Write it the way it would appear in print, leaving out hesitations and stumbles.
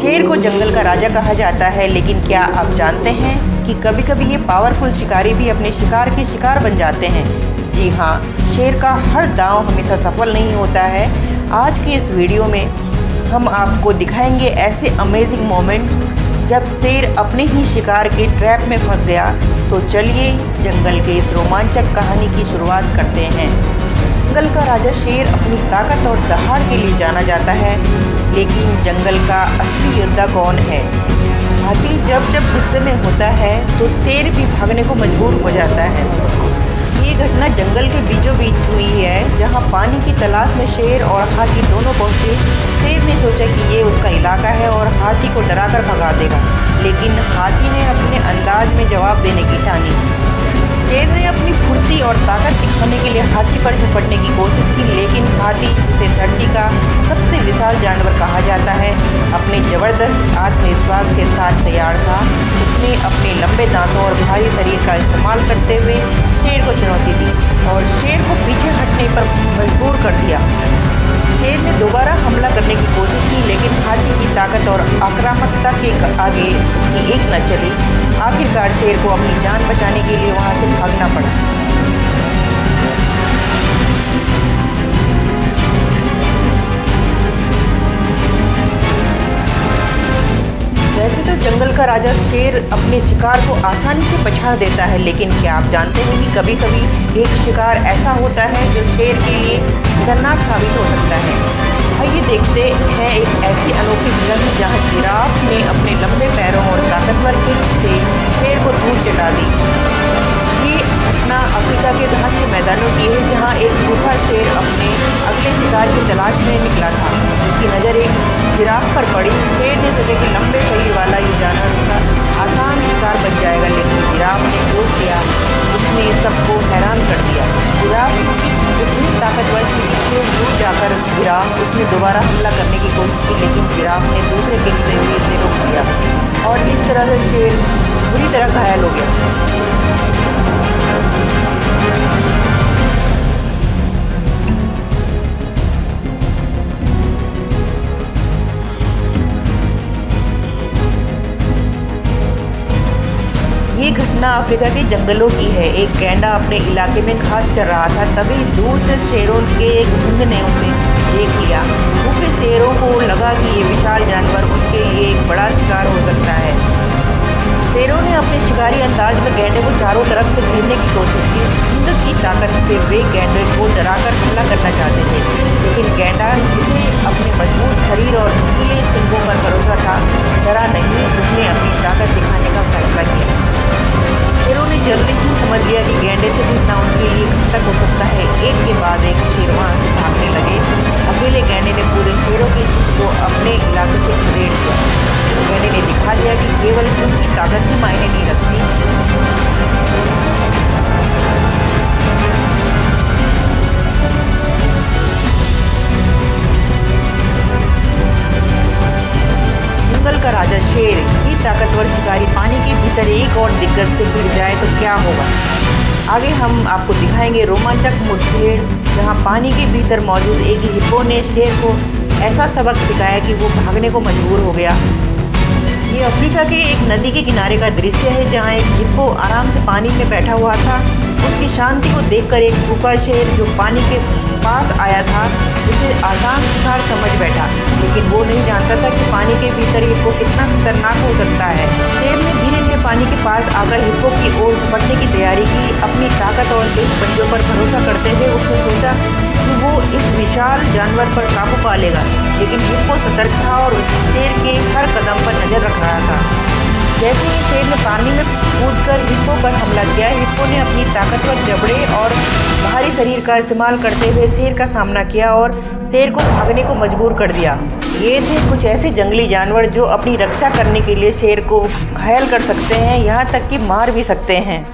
शेर को जंगल का राजा कहा जाता है, लेकिन क्या आप जानते हैं कि कभी कभी ये पावरफुल शिकारी भी अपने शिकार के शिकार बन जाते हैं। जी हाँ, शेर का हर दांव हमेशा सफल नहीं होता है। आज के इस वीडियो में हम आपको दिखाएंगे ऐसे अमेजिंग मोमेंट्स जब शेर अपने ही शिकार के ट्रैप में फंस गया। तो चलिए जंगल के इस रोमांचक कहानी की शुरुआत करते हैं। जंगल का राजा शेर अपनी ताकत और दहाड़ के लिए जाना जाता है, लेकिन जंगल का असली योद्धा कौन है? हाथी जब जब गुस्से में होता है तो शेर भी भागने को मजबूर हो जाता है। ये घटना जंगल के बीचों बीच हुई है, जहां पानी की तलाश में शेर और हाथी दोनों पहुंचे। शेर ने सोचा कि ये उसका इलाका है और हाथी को डराकर भगा देगा, लेकिन हाथी ने अपने अंदाज में जवाब देने की ठानी। शेर ने अपनी फुर्ती और ताकत दिखाने के लिए हाथी पर झपटने की कोशिश की, लेकिन हाथी, जिसे धरती का सबसे विशाल जानवर कहा जाता है, अपने जबरदस्त आत्मविश्वास के साथ तैयार था। उसने अपने लंबे दांतों और भारी शरीर का इस्तेमाल करते हुए शेर को चुनौती दी और शेर को पीछे हटने पर मजबूर कर दिया। शेर ने दोबारा हमला करने की कोशिश की, लेकिन हाथी की ताकत और आक्रामकता के आगे उसकी एक न चली। आखिरकार शेर को अपनी जान बचाने के लिए वहां से भागना पड़ा। वैसे तो जंगल का राजा शेर अपने शिकार को आसानी से पछाड़ देता है, लेकिन क्या आप जानते हैं कि कभी कभी एक शिकार ऐसा होता है जो शेर के लिए खतरनाक साबित हो सकता है। आइए देखते हैं एक ऐसी अनोखी जगह जहां जिराफ ने अपने लंबे पैरों और ताकतवर किक से शेर को धूल चटा दी। ये घटना अफ्रीका के घास मैदानों की है, जहां एक भूखा शेर अपने अगले शिकार की तलाश में निकला था। उसकी नज़र एक जिराफ पर पड़ी। शेर ने सोचा कि लंबे शरीर वाला ये जानवर उसका आसान शिकार बन जाएगा, लेकिन जिराफ ने जो किया उसने सबको हैरान कर दिया। जिराफ इतनी ताकतवर थी कि शेर दूर जाकर गिरा। उसने दोबारा हमला करने की कोशिश की, लेकिन जिराफ ने दूसरे किक से भी उसे रोक दिया और इस तरह से शेर बुरी तरह घायल हो गया। ये घटना अफ्रीका के जंगलों की है। एक गैंडा अपने इलाके में घास चर रहा था, तभी दूर से शेरों के एक झुंड ने उसे देख लिया। भूखे शेरों को लगा कि ये विशाल जानवर उनके लिए एक बड़ा शिकार हो सकता है। शेरों ने अपने शिकारी अंदाज में गैंडे को चारों तरफ से घेरने की कोशिश की। झुंड की ताकत से वे गैंडे को डराकर हमला करना चाहते थे, लेकिन गैंडा, जिसे अपने मजबूत शरीर और नुकीले सींगों पर भरोसा था, डरा नहीं। उसने अपनी ताकत दिखाने का फैसला किया। शेरों ने जल्दी ही समझ लिया कि गैंडे से जीतना उनके लिए घातक हो सकता है। एक के बाद एक शेर वहां से भागने लगे। अकेले गैंडे ने पूरे शेरों की को अपने इलाके से खदेड़ दिया। गैंडे ने दिखा दिया कि केवल उसकी ताकत ही मायने नहीं रखती। जंगल का राजा शेर ही ताकतवर शिकारी पानी के भीतर एक और दिग्गज से भिड़ जाए तो क्या होगा? आगे हम आपको दिखाएंगे रोमांचक मुठभेड़, जहां पानी के भीतर मौजूद एक हिप्पो ने शेर को ऐसा सबक सिखाया कि वो भागने को मजबूर हो गया। ये अफ्रीका के एक नदी के किनारे का दृश्य है, जहां एक हिप्पो आराम से पानी में बैठा हुआ था। उसकी शांति को देखकर एक भूखा शेर जो पानी के पास आया था उसे आसान शिकार समझ बैठा, लेकिन वो नहीं जानता था कि पानी के भीतर हिप्पो कितना खतरनाक हो सकता है। शेर ने धीरे धीरे पानी के पास आकर हिप्पो की ओर झपटने की तैयारी की। अपनी ताकत और तेज पंजों पर भरोसा करते हुए उसने सोचा कि वो इस विशाल जानवर पर काबू पा लेगा, लेकिन हिप्पो सतर्क था और शेर के हर कदम पर नजर रख रहा था। जैसे ही शेर ने पानी में कूदकर हिप्पो पर हमला किया, हिप्पो ने अपनी ताकतवर जबड़े और भारी शरीर का इस्तेमाल करते हुए शेर का सामना किया और शेर को भागने को मजबूर कर दिया। ये थे कुछ ऐसे जंगली जानवर जो अपनी रक्षा करने के लिए शेर को घायल कर सकते हैं, यहाँ तक कि मार भी सकते हैं।